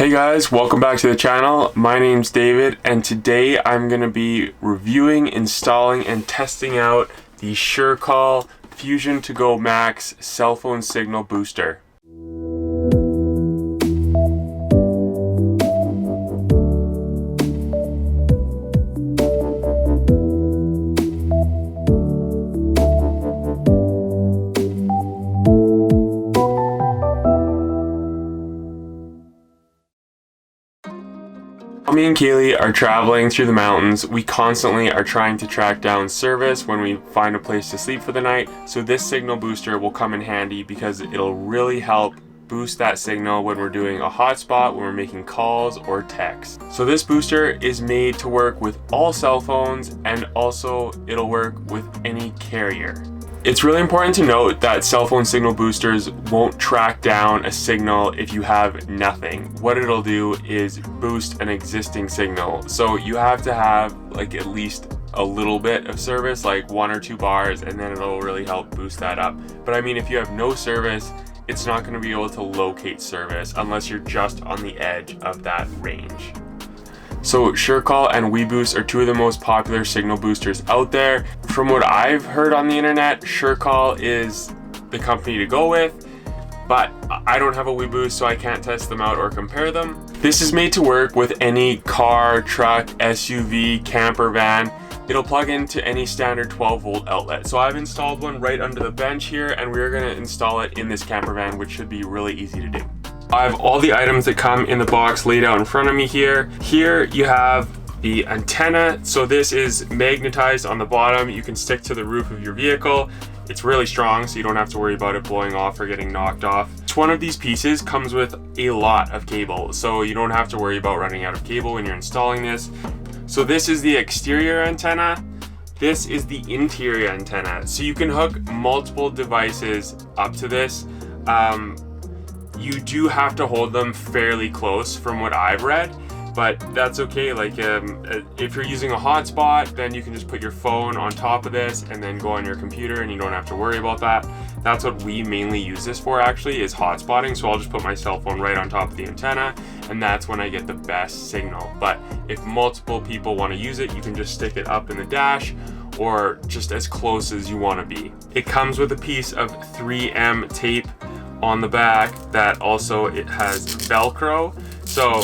Hey guys, welcome back to the channel. My name's David and today I'm going to be reviewing, installing, and testing out the Surecall Fusion2go Max cell phone signal booster. Me and Kaylee are traveling through the mountains. We constantly are trying to track down service when we find a place to sleep for the night. So this signal booster will come in handy because it'll really help boost that signal when we're doing a hotspot, when we're making calls or texts. So this booster is made to work with all cell phones and also it'll work with any carrier. It's really important to note that cell phone signal boosters won't track down a signal if you have nothing. What it'll do is boost an existing signal. So you have to have like at least a little bit of service, like 1 or 2 bars, and then it'll really help boost that up. But I mean, if you have no service, it's not going to be able to locate service unless you're just on the edge of that range. So Surecall and WeBoost are two of the most popular signal boosters out there. From what I've heard on the internet, Surecall is the company to go with, but I don't have a WeBoost, so I can't test them out or compare them. This is made to work with any car, truck, SUV, camper van. It'll plug into any standard 12-volt outlet. So I've installed one right under the bench here, and we're gonna install it in this camper van, which should be really easy to do. I have all the items that come in the box laid out in front of me here. Here you have the antenna. So this is magnetized on the bottom. You can stick to the roof of your vehicle. It's really strong, so you don't have to worry about it blowing off or getting knocked off. Each one of these pieces comes with a lot of cable, so you don't have to worry about running out of cable when you're installing this. So this is the exterior antenna. This is the interior antenna. So you can hook multiple devices up to this. You do have to hold them fairly close from what I've read, but that's okay. Like if you're using a hotspot, then you can just put your phone on top of this and then go on your computer and you don't have to worry about that. That's what we mainly use this for, actually, is hotspotting. So I'll just put my cell phone right on top of the antenna and that's when I get the best signal. But if multiple people want to use it, you can just stick it up in the dash or just as close as you want to be. It comes with a piece of 3M tape on the back that also it has Velcro. So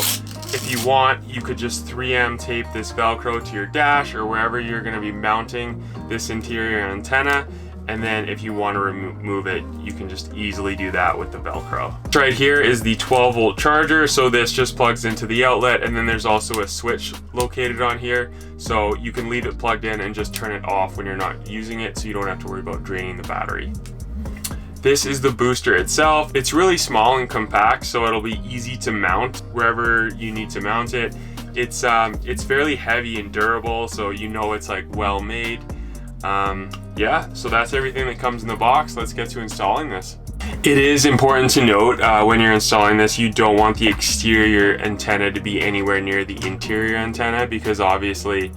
if you want, you could just 3M tape this Velcro to your dash or wherever you're going to be mounting this interior antenna. And then if you want to remove it, you can just easily do that with the Velcro. Right here is the 12-volt charger. So this just plugs into the outlet, and then there's also a switch located on here. So you can leave it plugged in and just turn it off when you're not using it, so you don't have to worry about draining the battery. This is the booster itself. It's really small and compact, so it'll be easy to mount wherever you need to mount it. It's fairly heavy and durable, so you know it's like well made. Yeah, so that's everything that comes in the box. Let's get to installing this. It is important to note when you're installing this, you don't want the exterior antenna to be anywhere near the interior antenna because obviously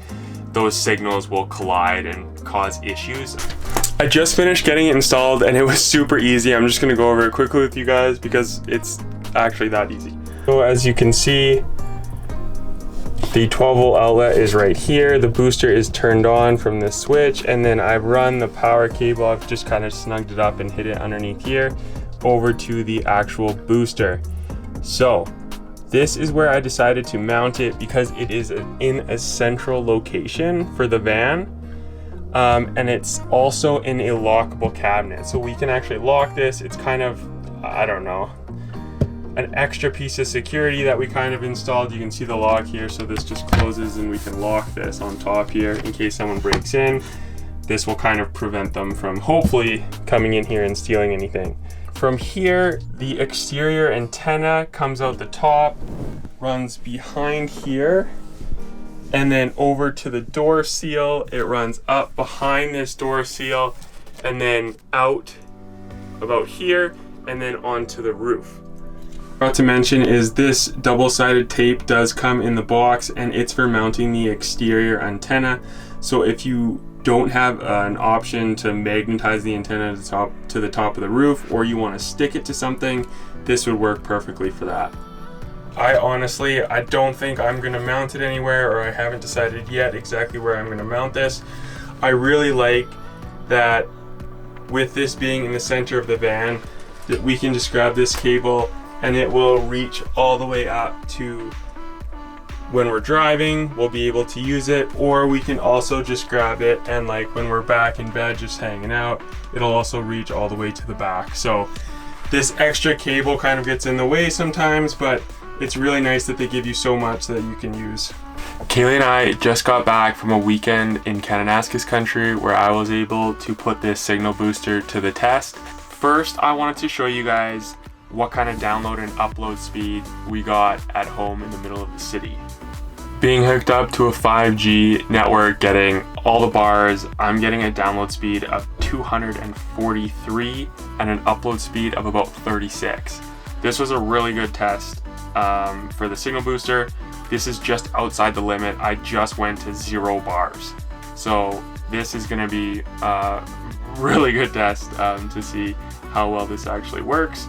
those signals will collide and cause issues. I just finished getting it installed and it was super easy. I'm just gonna go over it quickly with you guys because it's actually that easy. So as you can see, the 12-volt outlet is right here. The booster is turned on from this switch, and then I've run the power cable. I've just kind of snugged it up and hid it underneath here over to the actual booster. So this is where I decided to mount it because it is in a central location for the van. And it's also in a lockable cabinet. So we can actually lock this. It's kind of, I don't know, an extra piece of security that we kind of installed. You can see the lock here. So this just closes and we can lock this on top here in case someone breaks in. This will kind of prevent them from hopefully coming in here and stealing anything. From here, the exterior antenna comes out the top, runs behind here, and then over to the door seal. It runs up behind this door seal and then out about here and then onto the roof. What to mention is this double-sided tape does come in the box and it's for mounting the exterior antenna. So if you don't have an option to magnetize the antenna to the top of the roof, or you want to stick it to something, this would work perfectly for that. I honestly, I don't think I'm gonna mount it anywhere, or I haven't decided yet exactly where I'm gonna mount this. I really like that with this being in the center of the van, that we can just grab this cable and it will reach all the way up to when we're driving, we'll be able to use it, or we can also just grab it and like when we're back in bed just hanging out, it'll also reach all the way to the back. So this extra cable kind of gets in the way sometimes, but it's really nice that they give you so much that you can use. Kaylee and I just got back from a weekend in Kananaskis country where I was able to put this signal booster to the test. First, I wanted to show you guys what kind of download and upload speed we got at home in the middle of the city. Being hooked up to a 5G network, getting all the bars, I'm getting a download speed of 243 and an upload speed of about 36. This was a really good test for the signal booster. This is just outside the limit. I just went to 0 bars. So this is gonna be a really good test to see how well this actually works.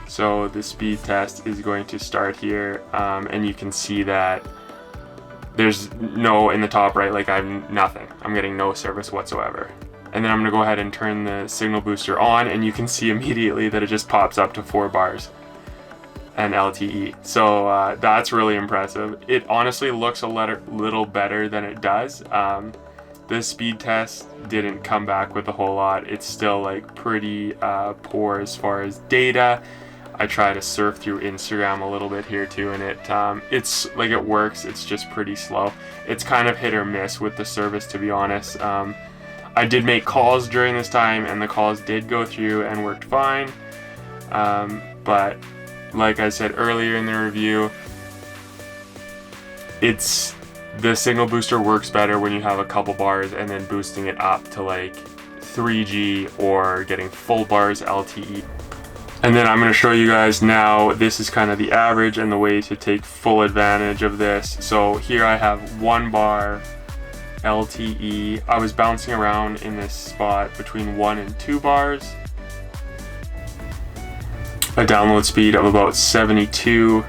So the speed test is going to start here, and you can see that there's no, in the top right, like I'm nothing. I'm getting no service whatsoever. And then I'm gonna go ahead and turn the signal booster on, and you can see immediately that it just pops up to 4 bars and LTE. So that's really impressive. It honestly looks a little better than it does. The speed test didn't come back with a whole lot. It's still like pretty poor as far as data. I try to surf through Instagram a little bit here too, and it's like it works. It's just pretty slow. It's kind of hit or miss with the service, to be honest. I did make calls during this time, and the calls did go through and worked fine. But like I said earlier in the review, the signal booster works better when you have a couple bars and then boosting it up to like 3G or getting full bars LTE. And then I'm going to show you guys now, this is kind of the average and the way to take full advantage of this. So here I have 1 bar LTE. I was bouncing around in this spot between 1 and 2 bars. A download speed of about 72,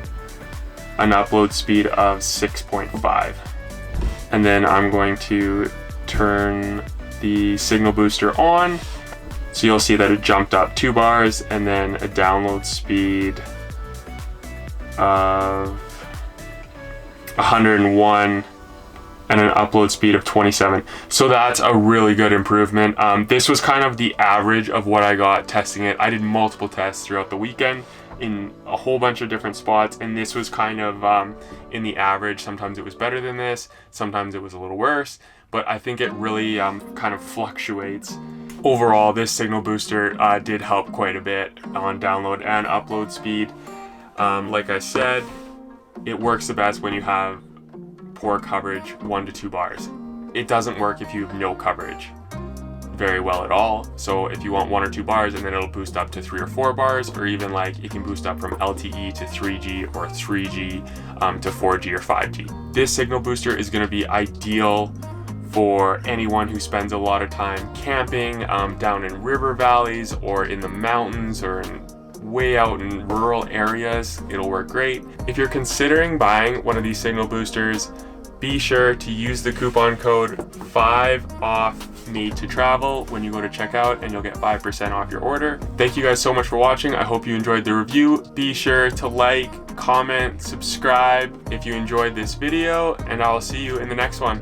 an upload speed of 6.5. And then I'm going to turn the signal booster on. So you'll see that it jumped up 2 bars, and then a download speed of 101 and an upload speed of 27. So that's a really good improvement. This was kind of the average of what I got testing it. I did multiple tests throughout the weekend in a whole bunch of different spots, and this was kind of in the average. Sometimes it was better than this, sometimes it was a little worse, but I think it really kind of fluctuates. Overall, this signal booster did help quite a bit on download and upload speed. Like I said, it works the best when you have poor coverage, 1 to 2 bars. It doesn't work if you have no coverage very well at all. So if you want 1 or 2 bars, and then it'll boost up to 3 or 4 bars, or even like it can boost up from LTE to 3G or 3G to 4G or 5G. This signal booster is going to be ideal for anyone who spends a lot of time camping down in river valleys or in the mountains or way out in rural areas. It'll work great. If you're considering buying one of these signal boosters, be sure to use the coupon code 5OFF-MADE-TO-TRAVEL when you go to checkout, and you'll get 5% off your order. Thank you guys so much for watching. I hope you enjoyed the review. Be sure to like, comment, subscribe if you enjoyed this video, and I'll see you in the next one.